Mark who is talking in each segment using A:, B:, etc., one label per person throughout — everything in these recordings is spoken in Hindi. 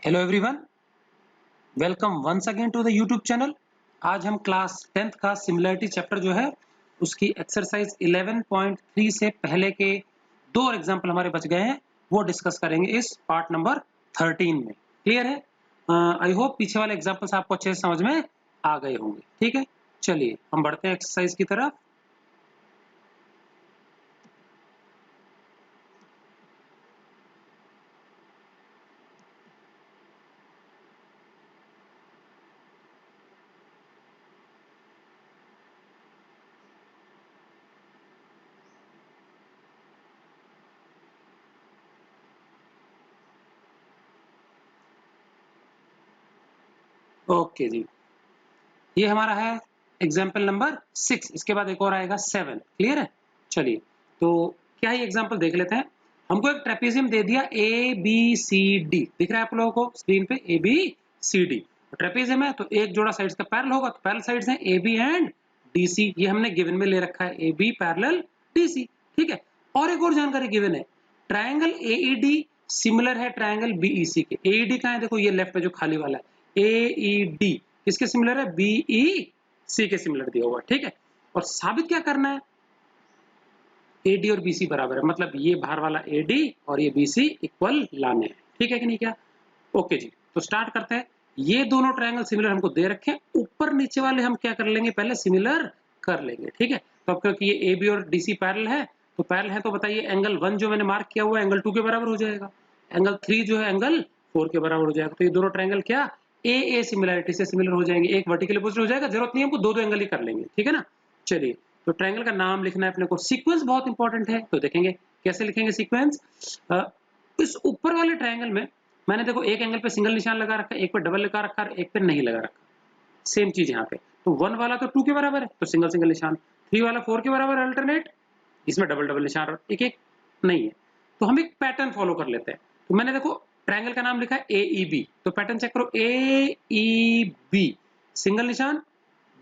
A: Hello everyone, welcome once again to the YouTube channel. आज हम क्लास 10th का सिमिलरिटी चैप्टर जो है उसकी एक्सरसाइज 11.3 से पहले के दो और एग्जाम्पल हमारे बच गए हैं, वो डिस्कस करेंगे इस पार्ट नंबर 13 में। क्लियर है? आई होप पीछे वाले एग्जाम्पल्स आपको अच्छे से समझ में आ गए होंगे। ठीक है, चलिए हम बढ़ते हैं एक्सरसाइज की तरफ। ओके जी, ये हमारा है एग्जाम्पल नंबर 6। इसके बाद एक और आएगा 7। क्लियर है? चलिए, तो क्या ही एग्जाम्पल देख लेते हैं। हमको एक ट्रेपेजियम दे दिया ए बी सी डी, दिख रहा है आप लोगों को स्क्रीन पे A B C D. Trapezium है तो एक जोड़ा साइड्स का पैरेलल होगा, तो पैरेलल साइड्स हैं A B and D C. ये हमने गिवन में ले रखा है, A B parallel D C. ठीक है, और एक और जानकारी गिवन है, triangle A E D similar है ट्राइंगल बी ई सी के। ए ई डी कहाँ है? देखो ये लेफ्ट में जो खाली वाला है, ए ई डी किसके सिमिलर है? बी ई सी के सिमिलर दिया हुआ। ठीक है, और साबित क्या करना है? AD और BC बराबर है, मतलब ये बाहर वाला AD और ये BC इक्वल लाने हैं। ठीक है कि नहीं? क्या? ओके जी, तो स्टार्ट करते हैं। ये दोनों ट्रायंगल सिमिलर हमको दे रखे हैं, ऊपर नीचे वाले हम क्या कर लेंगे? पहले सिमिलर कर लेंगे। ठीक है, तो अब क्योंकि ये AB और DC पैरेलल है, तो पैरेलल है तो बताइए एंगल 1 जो मैंने मार्क किया हुआ है एंगल 2 के बराबर हो जाएगा, एंगल 3 जो है एंगल 4 के बराबर हो जाएगा। तो ये दोनों ट्रायंगल क्या AA सिमिलरिटी से सिमिलर हो जाएंगे, एक वर्टिकल अपोजिट हो जाएगा। जरूरत नहीं है हमको दो एंगल ही कर लेंगे। ठीक है ना? चलिए, तो ट्रायंगल का नाम लिखना है अपने को। सीक्वेंस बहुत इंपॉर्टेंट है, तो देखेंगे कैसे लिखेंगे सीक्वेंस। इस ऊपर वाले ट्रायंगल में मैंने देखो एक एंगल पे सिंगल निशान लगा रखा है, एक पे डबल लगा रखा है, एक पे नहीं लगा रखा। सेम चीज यहाँ पे, तो 1 वाला तो 2 के बराबर है तो सिंगल सिंगल निशान, 3 वाला 4 के बराबर है अल्टरनेट, इसमें डबल डबल निशान एक एक नहीं है। तो हम एक पैटर्न फॉलो कर लेते हैं। तो मैंने देखो ट्रायंगल का नाम लिखा है ए ई बी, तो पैटर्न चेक करो, ए ई बी सिंगल निशान,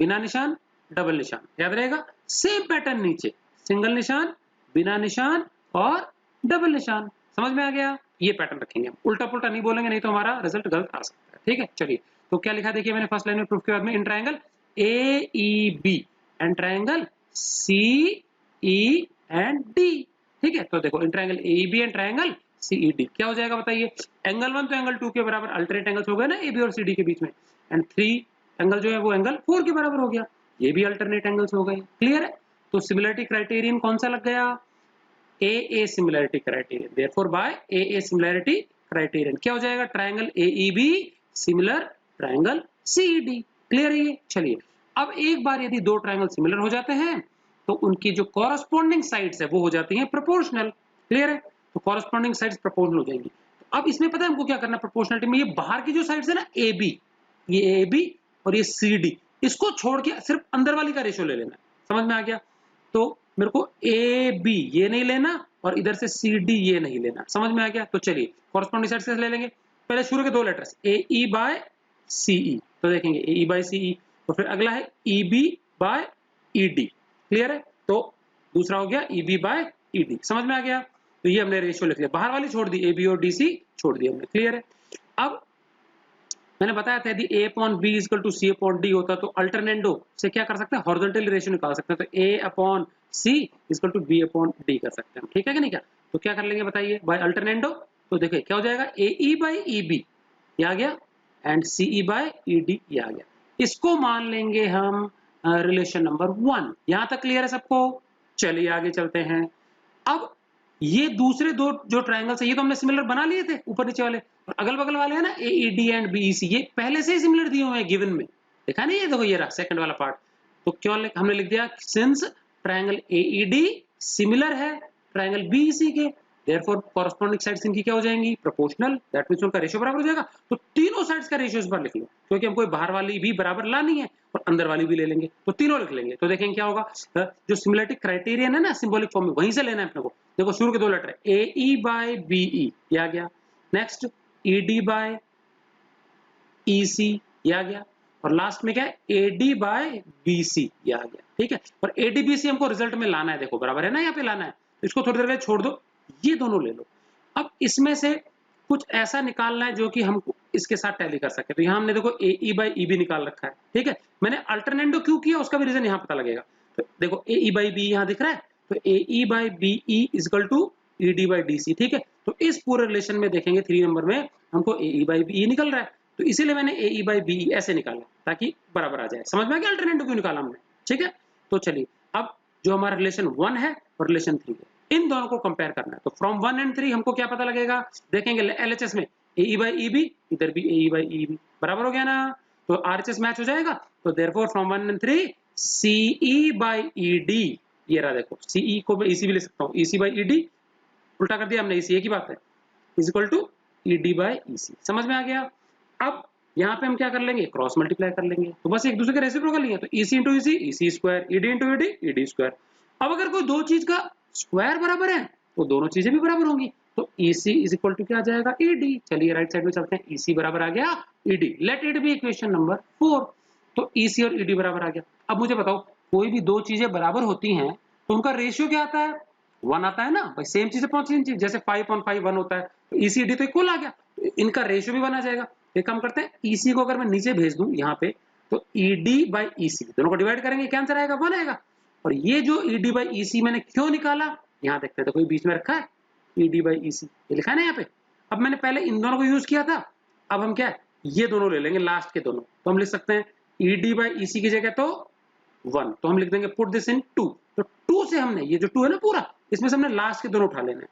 A: बिना निशान, डबल निशान, याद रहेगा। सेम पैटर्न नीचे, सिंगल निशान, बिना निशान और डबल निशान। समझ में आ गया? ये पैटर्न रखेंगे, उल्टा पुल्टा नहीं बोलेंगे, नहीं तो हमारा रिजल्ट गलत आ सकता है। ठीक है, चलिए, तो क्या लिखा देखिए मैंने फर्स्ट लाइन में प्रूफ के बाद में, in triangle A E B and triangle C E and D. ठीक है, तो देखो in triangle A E B and triangle C E D क्या हो जाएगा बताइए? एंगल 1 तो एंगल 2 के बराबर, अल्टरनेट एंगल्स हो गए ना ए बी और सी डी के बीच में, एंड 3 एंगल जो है वो एंगल 4 के बराबर हो गया, ये भी अल्टरनेट एंगल्स हो गए। क्लियर है? तो सिमिलरिटी क्राइटेरियन कौन सा लग गया? AA similarity criterion. Therefore by AA similarity criterion क्या हो जाएगा? Triangle AEB similar triangle CED। Clear है ये? चलिए, अब एक बार यदि दो ट्रायंगल सिमिलर हो जाते हैं तो उनकी जो कॉरस्पॉन्डिंग साइड्स है वो हो जाती हैं प्रोपोर्शनल। क्लियर है? तो कॉरस्पॉन्डिंग साइड्स प्रोपोर्शनल हो जाएंगी। तो अब इसमें पता है हमको क्या करना? प्रोपोर्शनलिटी में ये बाहर की जो साइड्स है ना AB, ये AB और ये CD, इसको छोड़ के सिर्फ अंदर वाली का रेशियो ले लेना। समझ में आ गया? तो मेरे को ए बी ये नहीं लेना और इधर से सी डी ये नहीं लेना। समझ में आ गया? तो चलिए कॉरस्पॉन्डिंग साइड से ले लेंगे। पहले शुरू के दो लेटर्स ए ई बाय सी ई, तो देखेंगे ए ई बाय सी ई, तो फिर अगला है E B by E D. Clear है? तो दूसरा हो गया E B by E D. समझ में आ गया? तो ये हमने रेशियो लिख लिया, बाहर वाली छोड़ दी, ए बी और डी सी छोड़ दिया हमने। क्लियर है? अब मैंने बताया था यदि a upon B equal to C upon D होता तो अल्टरनेंडो से क्या कर सकते हैं? हॉरिजॉन्टल रेशियो निकाल सकते हैं, तो a upon C equal to B upon D कर सकते हैं। ठीक है कि नहीं? क्या तो क्या कर लेंगे बताइए बाय अल्टरनेंडो? तो देखिए क्या हो जाएगा, ए ई बाई ई बी ये आ गया and C E by E D ये आ गया। इसको मान लेंगे हम रिलेशन नंबर 1। यहां तक क्लियर है सबको? चलिए आगे चलते हैं। अब ये दूसरे दो जो ट्रायंगल्स है ये तो हमने सिमिलर बना लिए थे ऊपर नीचे वाले, और अगल बगल वाले हैं ना A E D and B E C, ये पहले से ही सिमिलर दिए हुए हैं गिवन में। देखा नहीं? ये देखो ये रहा सेकंड वाला पार्ट। तो क्यों हमने लिख दिया? Since triangle A E D similar है ट्रायंगल बी ई सी के, देयरफॉर कॉरस्पॉन्डिंग साइड्स इनकी क्या हो जाएंगी? प्रोपोर्शनल। दैट मींस उनका रेशियो बराबर हो जाएगा। तो तीनों साइड्स का रेशियो इस बार लिख लो, क्योंकि हमको बाहर वाली भी बराबर लानी है और अंदर वाली भी ले लेंगे, तो तीनों लिख लेंगे। तो देखेंगे क्या होगा, जो सिमिलरिटी क्राइटेरियन है ना सिंबॉलिक फॉर्म में, वहीं से लेना है अपने को। देखो शुरू के दो letter A E by B E ये आ गया, next E D by E C ये आ गया, और लास्ट में क्या है? A D by B C ये आ गया। ठीक है, और ए डी बी सी हमको रिजल्ट में लाना है, देखो बराबर है ना, यहाँ पे लाना है। इसको थोड़ी देर के लिए छोड़ दो, ये दोनों ले लो। अब इसमें से कुछ ऐसा निकालना है जो कि हमको इसके साथ टैली कर सके। तो यहाँ हमने देखो AE by EB निकाल रखा है, ठीक है। मैंने अल्टरनेटो क्यों किया उसका भी रीजन यहाँ पता लगेगा। तो देखो AE by B यहाँ दिख रहा है, तो AE by BE is equal to ED by DC, ठीक है। तो इस पूरे रिलेशन में देखेंगे 3 नंबर में हमको AE by BE निकल रहा है, तो इसीलिए मैंने AE by BE ऐसे निकाला ताकि बराबर आ जाए। समझ में आ गया अल्टरनेटो क्यों निकाला हमने, ठीक है। तो चलिए अब जो हमारा रिलेशन 1 है और रिलेशन 3 है, इन दोनों को कंपेयर करना है। तो फ्रॉम 1 एंड 3 हमको क्या पता लगेगा, देखेंगे LHS में AE by EB, इधर भी AE by EB बराबर हो गया ना, तो RHS मैच हो जाएगा। तो therefore from 1 and 3 CE by ED, ये रहा देखो, CE को मैं EC भी ले सकता हूँ, EC by ED उल्टा कर दिया हमने, EC एक ही बात है, is equal to ED by EC। समझ में आ गया। अब यहाँ पे हम क्या कर लेंगे, क्रॉस मल्टीप्लाई कर लेंगे, तो बस एक दूसरे के रेसिप्रोकल ही है, तो EC into EC, EC square, ED into ED, ED square. अब अगर कोई दो चीज का स्क्वायर बराबर है तो दोनों चीजें भी बराबर होंगी, तो EC इज इक्वल टू क्या आ जाएगा, ED। चलिए राइट साइड में चलते हैं, EC बराबर आ गया ED, let it be equation number 4। तो EC और ED बराबर आ गया। अब मुझे बताओ कोई भी दो चीजें बराबर होती हैं तो उनका रेशियो क्या आता है, 1 आता है ना भाई, सेम चीज पहुंच सेम चीज, जैसे 5/5 1 होता है, तो EC ED तो इक्वल आ गया, तो इनका रेशियो भी 1 आ जाएगा। एक काम करते हैं, EC को अगर मैं नीचे भेज दूं यहाँ पे, तो ED by EC दोनों को डिवाइड करेंगे, क्या आंसर आएगा, 1 आएगा। और ये जो ED by EC मैंने क्यों निकाला, यहाँ देखते हैं, तो कोई बीच में रखा है ED by EC, ये लिखा है ना यहाँ पे। अब मैंने पहले इन दोनों को यूज किया था, अब हम क्या है, ये दोनों ले लेंगे लास्ट के दोनों, तो हम लिख सकते हैं ED by EC की जगह तो 1, तो हम लिख देंगे पुट दिस इन 2। तो 2 से हमने ये जो 2 है ना पूरा, इसमें से हमने लास्ट के दोनों उठा लेने हैं,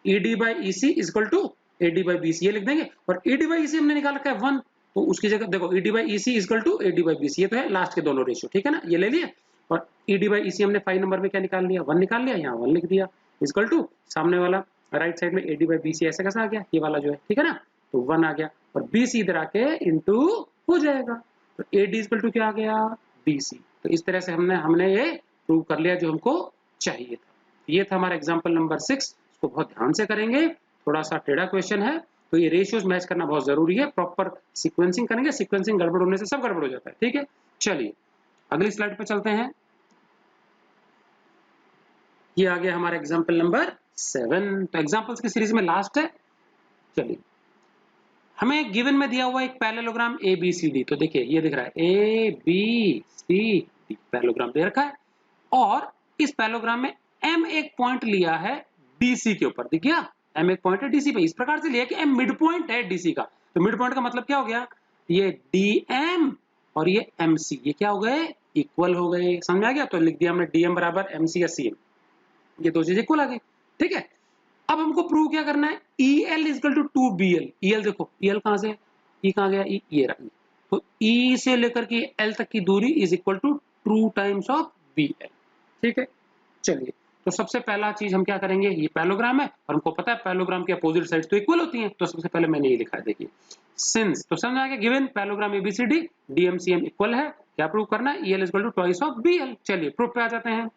A: ED by EC is equal to AD by BC, ये लिख देंगे। और ED by EC हमने निकाल रखा है 1, तो उसकी जगह देखो ED by EC is equal to AD by BC, ये तो है लास्ट के दोनों रेशियो, ठीक है ना, ये ले लिया। और ED by EC हमने 5 नंबर में क्या निकाल लिया, 1 निकाल लिया, यहाँ 1 लिख दिया, इज इक्वल टू सामने वाला राइट साइड में AD by BC ऐसा कैसा आ गया, ये वाला जो है, ठीक है ना, तो 1 आ गया, और BC इधर आके इंटू हो जाएगा, तो AD इज इक्वल टू क्या आ गया, BC। तो इस तरह से हमने ये प्रूव कर लिया जो हमको चाहिए था। ये था हमारा एग्जाम्पल नंबर 6, इसको बहुत ध्यान से करेंगे, थोड़ा सा टेढ़ा क्वेश्चन है, तो ये रेशियोज मैच करना बहुत जरूरी है, प्रॉपर सीक्वेंसिंग करेंगे, सीक्वेंसिंग गड़बड़ होने से सब गड़बड़ हो जाता है, ठीक है। चलिए अगली स्लाइड पे चलते हैं, ये आ गया हमारा एग्जाम्पल नंबर 7। तो एग्जाम्पल्स की सीरीज में लास्ट है। चलिए हमें गिवन में दिया हुआ एक पैरेललोग्राम ABCD, तो देखिए ये दिख रहा है ABCD पैरेललोग्राम दे रखा है, और इस पैरेललोग्राम में M एक पॉइंट लिया है DC के ऊपर, दिख गया, M एक पॉइंट है DC पे, इस प्रकार से लिया कि M मिड पॉइंट है DC का। तो मिड पॉइंट का मतलब क्या हो गया, ये DM और ये MC ये क्या हो गए, इक्वल हो गए, समझ आ गया। तो लिख दिया हमने DM बराबर MC या CM, ये दो चीजें इक्वल आ गई, ठीक है। अब हमको प्रूव क्या करना है, EL is equal to 2BL। EL देखो, EL कहां से, E कहां गया, E ये रहा, तो E से लेकर के L तक की दूरी is equal to 2 times of BL, ठीक है। चलिए तो सबसे पहला चीज हम क्या करेंगे, ये पैरेललोग्राम है और हमको पता है पैरेललोग्राम की अपोजिट साइड्स तो इक्वल होती हैं, तो सबसे पहले मैंने ये लिखा है, देखिए सिंस, तो समझ आ गया, given parallelogram ABCD DMCM equal है, क्या प्रूव करना है, EL is equal to twice of BL। चलिए प्रूफ पे आ जाते हैं,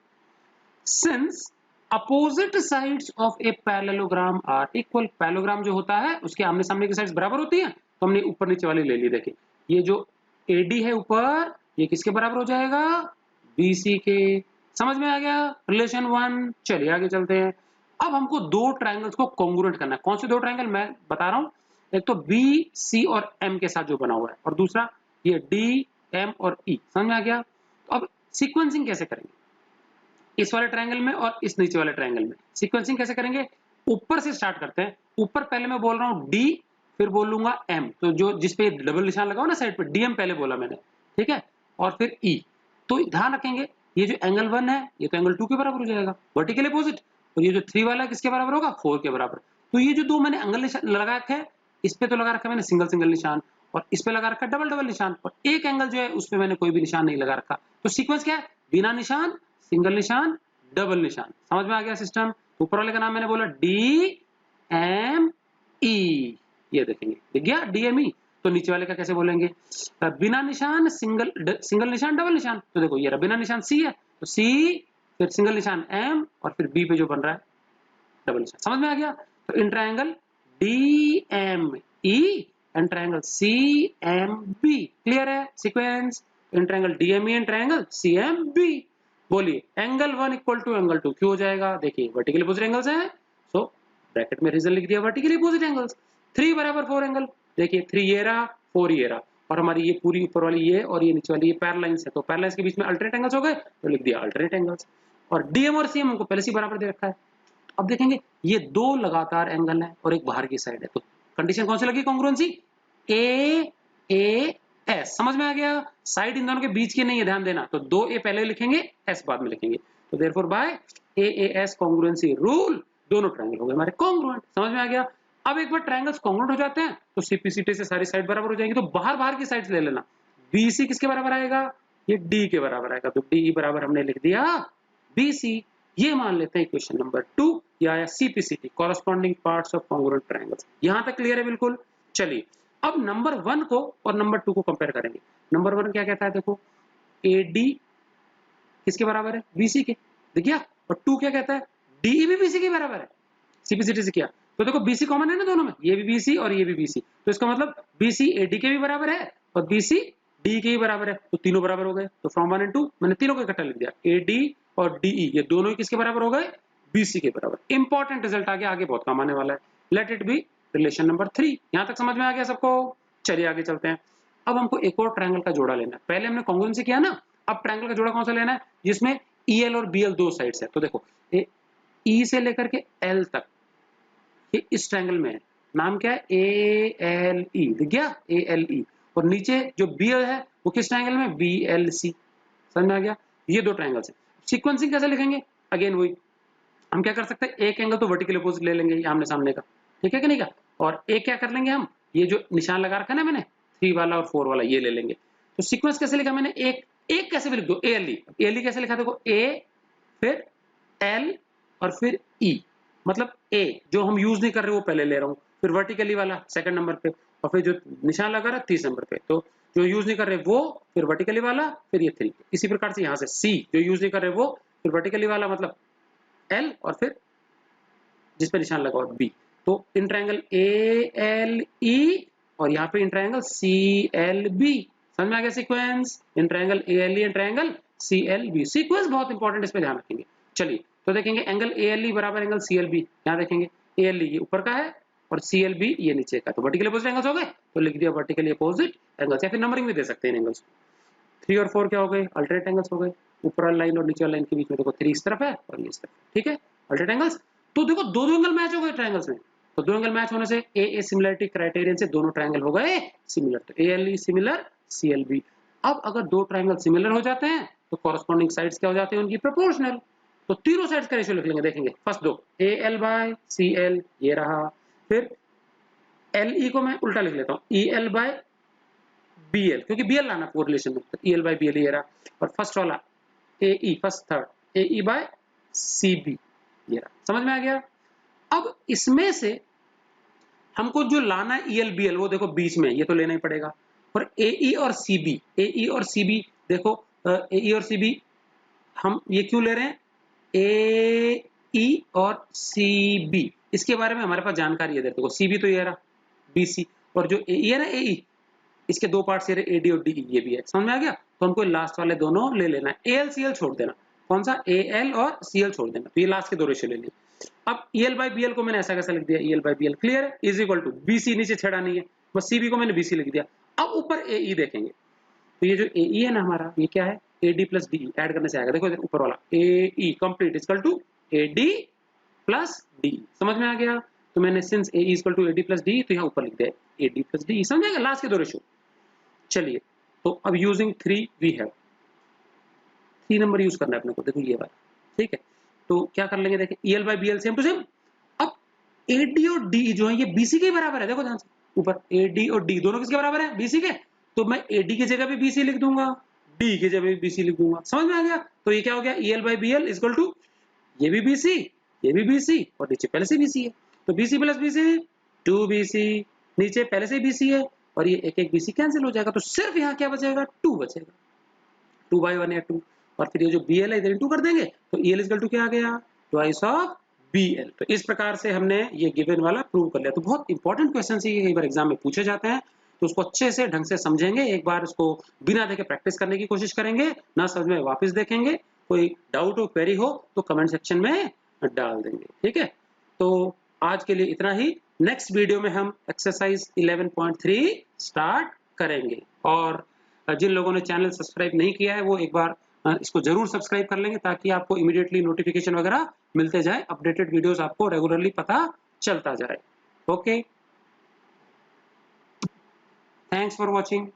A: since opposite sides of a parallelogram are equal, parallelogram जो होता है उसके आमने सामने की साइड्स बराबर होती हैं, तो हमने ऊपर नीचे वाली ले ली, देखिए ये जो AD है ऊपर, ये किसके बराबर हो जाएगा, BC के। समझ में आ गया रिलेशन 1। चलिए आगे चलते हैं, अब हमको दो ट्रायंगल्स को कॉन्ग्रुएंट करना है। कौन से दो ट्रायंगल मैं बता रहा हूं, एक तो BC और M के साथ जो बना हुआ है, और दूसरा ये DM और E। समझ में आ गया। तो अब सीक्वेंसिंग कैसे करेंगे, इस वाले ट्रायंगल में और इस नीचे वाले ट्रायंगल में सीक्वेंसिंग कैसे करेंगे, ऊपर से स्टार्ट करते हैं। ऊपर पहले मैं बोल रहा हूं D, फिर बोलूंगा M, तो जो जिस पे डबल निशान लगा हो ना साइड पे, DM पहले बोला मैंने, ठीक है, और फिर E। तो ध्यान रखेंगे ये जो एंगल 1 है ये तो एंगल 2 के बराबर हो जाएगा, वर्टिकल अपोजिट, और ये जो 3 वाला है किसके बराबर होगा, 4 के बराबर। तो ये जो दो मैंने एंगल लगा रखे हैं, इस पे तो लगा रखा है मैंने सिंगल सिंगल निशान, और इस पे लगा रखा है डबल डबल निशान, और एक एंगल जो है उस पे मैंने कोई भी निशान नहीं लगा रखा। तो सीक्वेंस क्या है, बिना निशान, सिंगल निशान, डबल निशान। समझ में आ गया सिस्टम। ऊपर वाले का नाम मैंने बोला DME, ये देखेंगे, दिख गया DME। तो नीचे वाले का कैसे बोलेंगे, बिना निशान, सिंगल निशान, डबल निशान। तो देखो ये रहा बिना निशान C है, तो C, फिर सिंगल निशान M, और फिर B पे जो बन रहा है डबल निशान। समझ में आ गया। तो in triangle DME and triangle CMB clear है sequence, in triangle DME and triangle CMB। बोलिए एंगल 1 इक्वल टू एंगल 2 क्यों हो जाएगा, देखिए वर्टिकल अपोजिट एंगल्स हैं, सो ब्रैकेट में रीजन लिख दिया वर्टिकल अपोजिट एंगल्स। 3 बराबर 4 एंगल, देखिए 3 ये रहा, 4 ये रहा, और हमारी ये पूरी ऊपर वाली ये और ये नीचे वाली ये पैरेललाइंस है, तो पैरेललाइंस के बीच में अल्टरनेट एंगल्स हो गए, तो लिख दिया अल्टरनेट एंगल्स। और डीएम और सीएम हमको पहले से बराबर दे रखा है। अब देखेंगे ये दो लगातार एंगल है और एक बाहर की साइड है, तो कंडीशन कौन सी लगी कॉन्ग्रुएंसी? A A S. समझ में आ गया? साइड इन दोनों के बीच की नहीं है, ध्यान देना, तो दो ए पहले लिखेंगे, एस बाद में लिखेंगे, तो therefore by A S congruency rule दोनों ट्रायंगल हो गए हमारे कॉन्ग्रुएंट। समझ में आ गया? अब एक बार ट्रायंगल्स कॉन्ग्रुएंट हो जाते हैं तो सीपीसीटी से सारी साइड बराबर हो जाएगी, तो बाहर बाहर की साइड्स ले लेना। बीसी किसके बराबर आएगा? ये डी के बराबर आएगा, तो डी बराबर हमने लिख दिया बीसी। ये मान लेते हैं इक्वेशन नंबर 2, या आया CPCT, corresponding parts of congruent triangles. यहां तक क्लियर है बिल्कुल? चलिए अब नंबर 1 को और नंबर 2 को कंपेयर करेंगे। नंबर 1 क्या कहता है? देखो एडी किसके बराबर है? बीसी के, देखिए। और 2 क्या कहता है? डीई भी बीसी के बराबर है। सीपीसीटी से किया तो देखो बीसी कॉमन है ना दोनों में, ये भी बीसी और ये भी बीसी, तो इसका मतलब बीसी एडी के भी बराबर है और बीसी डी के भी बराबर है, तो तीनों बराबर हो गए। तो फ्रॉम 1 एंड 2 मैंने तीनों को इकट्ठा लिख दिया, एडी और डीई ये दोनों ही किसके बराबर हो गए? बीसी के बराबर। इंपॉर्टेंट रिजल्ट आ गया, आगे बहुत काम आने वाला है। Let it be relation number 3। यहां तक समझ में आ गया सबको? चलिए आगे चलते हैं। अब हमको एक और ट्रायंगल का जोड़ा लेना है। पहले हमने कॉन्ग्रुएंसी किया ना, अब ट्रायंगल का जोड़ा कौन सा लेना है जिसमें ईएल और बीएल दो साइड्स है। तो देखो ई से लेकर के एल तक ये इस ट्रायंगल में है, नाम क्या है? ए एल ई, दिख गया? A L E. और नीचे जो बीएल है वो किस ट्रायंगल में? B L C. समझ में आ गया? ये दो ट्रायंगल्स है। सीक्वेंसिंग कैसे लिखेंगे? अगेन वही, हम क्या कर सकते हैं, एक एंगल तो वर्टिकल अपोजिट ले लेंगे आमने सामने का, ठीक है कि नहीं का, और एक क्या कर लेंगे हम, ये जो निशान लगा रखा है ना मैंने 3 वाला और 4 वाला, ये ले लेंगे। तो सीक्वेंस कैसे लिखा मैंने? एक एक कैसे भी लिख दो, A L E. A L ई कैसे लिखा? देखो ए फिर एल और फिर ई, मतलब ए जो हम यूज नहीं कर रहे वो पहले ले रहा हूँ, फिर वर्टिकली वाला सेकंड नंबर पे, और फिर जो निशान लगा रहा है 30 नंबर पे, तो जो यूज नहीं कर रहे वो, फिर वर्टिकली वाला, फिर ये 3। इसी प्रकार से यहाँ से सी जो यूज नहीं कर रहे वो, फिर वर्टिकली वाला मतलब एल, और फिर जिस पे निशान लगा हुआ बी। तो in triangle A L E और यहाँ पे in triangle C L B. समझ में आ गया sequence? In triangle A L E and triangle C L B. Sequence बहुत इंपॉर्टेंट, इस पे ध्यान रखेंगे। चलिए तो देखेंगे एंगल ए एल ई बराबर एंगल सी एल बी। यहाँ देखेंगे ए एल ई ये ऊपर का है और सी एल बी ये नीचे का, तो वर्टिकली अपोजिट एंगल्स हो गए, तो लिख दिया वर्टिकली अपोजिट एंगल्स, या फिर नंबरिंग भी दे सकते हैं एंगल्स। 3 और 4 क्या हो गए? अल्टरनेट एंगल्स हो गए। ऊपर वाली लाइन और नीचे वाली लाइन के बीच में देखो 3 इस तरफ है और ये इस तरफ, ठीक है, अल्टरनेट एंगल्स। तो देखो दो एंगल मैच हो गए ट्रायंगल्स में, तो दो एंगल मैच होने से ए सिमिलरिटी क्राइटेरियन से दोनों ट्रायंगल हो गए सिमिलर, तो A L E similar, C L B. अब अगर दो ट्रायंगल सिमिलर हो जाते हैं तो कॉरेस्पॉन्डिंग साइड्स क्या हो जाते हैं उनकी? प्रोपोर्शनल। तो तीनों साइड्स का रेशियो लिख लेंगे, देखेंगे फर्स्ट दो A L by C L ये रहा, फिर एल ई को मैं उल्टा लिख लेता हूँ E L by B L, क्योंकि बी एल लाना पूरे रिलेशन में, तो E L by B L ये रहा, और फर्स्ट वाला A E first third A E by C B ये रहा। समझ में आ गया? अब इसमें से हमको जो लाना है ई एल बी एल वो देखो बीच में, ये तो लेना ही पड़ेगा, और ए ई और सी बी, ए ई और सी बी देखो, ए ई और सी बी हम ये क्यों ले रहे हैं? ए ई और सी बी, इसके बारे में हमारे पास जानकारी है। देखो सी बी तो ये रहा बी सी, और जो ए ई है ना ए ई, इसके दो पार्ट्स ये ए डी और डी ये भी है। समझ में आ गया? तो हमको लास्ट वाले दोनों ले लेना है, ए एल सी एल छोड़ देना, कौन सा? ए एल और सी एल छोड़ देना, तो ये लास्ट के दो रेशियो ले लिए। अब E L by B L को मैंने ऐसा कैसा लिख दिया, E L by B L clear है, is equal to B C, नीचे छेड़ा नहीं है, बस सी बी को मैंने बी सी लिख दिया। अब ऊपर ए ई देखेंगे, तो ये जो ए ई है ना हमारा, ये क्या है? A D plus D, add करने से आएगा, देखो ऊपर वाला A E complete equal to A D plus D. समझ में आ गया? तो मैंने since A E equal to A D plus D, तो यहाँ ऊपर लिख दिया ए डी प्लस डी। समझ आएगा? लास्ट के दो रेशियो। चलिए तो अब using 3 we have 3 number use करना है अपने को, देखो ये वाला, ठीक है। तो क्या कर लेंगे, देखिए E L by B L same to same. अब ए डी और डी जो है ये बीसी के बराबर है, देखो ध्यान से, ऊपर ए डी और डी दोनों किसके बराबर है? बीसी के। तो मैं ए डी की जगह पे बीसी लिख दूंगा, डी की जगह पे बीसी लिख दूंगा। समझ में आ गया? तो ये क्या हो गया? E L by B L equal to ये भी बीसी, ये भी बीसी, और नीचे पहले से बीसी है, तो बीसी प्लस बीसी 2bc, नीचे पहले से बीसी है, और ये एक एक बीसी कैंसिल हो जाएगा, तो सिर्फ यहाँ क्या बचेगा? 2 बचेगा, 2/1 या 2, और फिर ये जो bl है इधर इंटू कर देंगे, तो el इक्वल टू क्या आ गया? Twice of bl। तो इस प्रकार से हमने ये गिवन वाला प्रूव कर लिया। तो बहुत इंपॉर्टेंट क्वेश्चन है, कई बार एग्जाम में पूछे जाते हैं, तो उसको अच्छे से ढंग से समझेंगे, एक बार उसको बिना देखे प्रैक्टिस करने की कोशिश करेंगे, ना समझ में वापस देखेंगे, कोई डाउट हो क्वेरी हो तो कमेंट सेक्शन में डाल देंगे, ठीक है। तो आज के लिए इतना ही। नेक्स्ट वीडियो में हम एक्सरसाइज 11.3 स्टार्ट करेंगे। और जिन लोगों ने चैनल सब्सक्राइब नहीं किया है वो एक बार इसको जरूर सब्सक्राइब कर लेंगे, ताकि आपको इमीडिएटली नोटिफिकेशन वगैरह मिलते जाए, अपडेटेड वीडियोस आपको रेगुलरली पता चलता जाए। Okay, thanks for watching.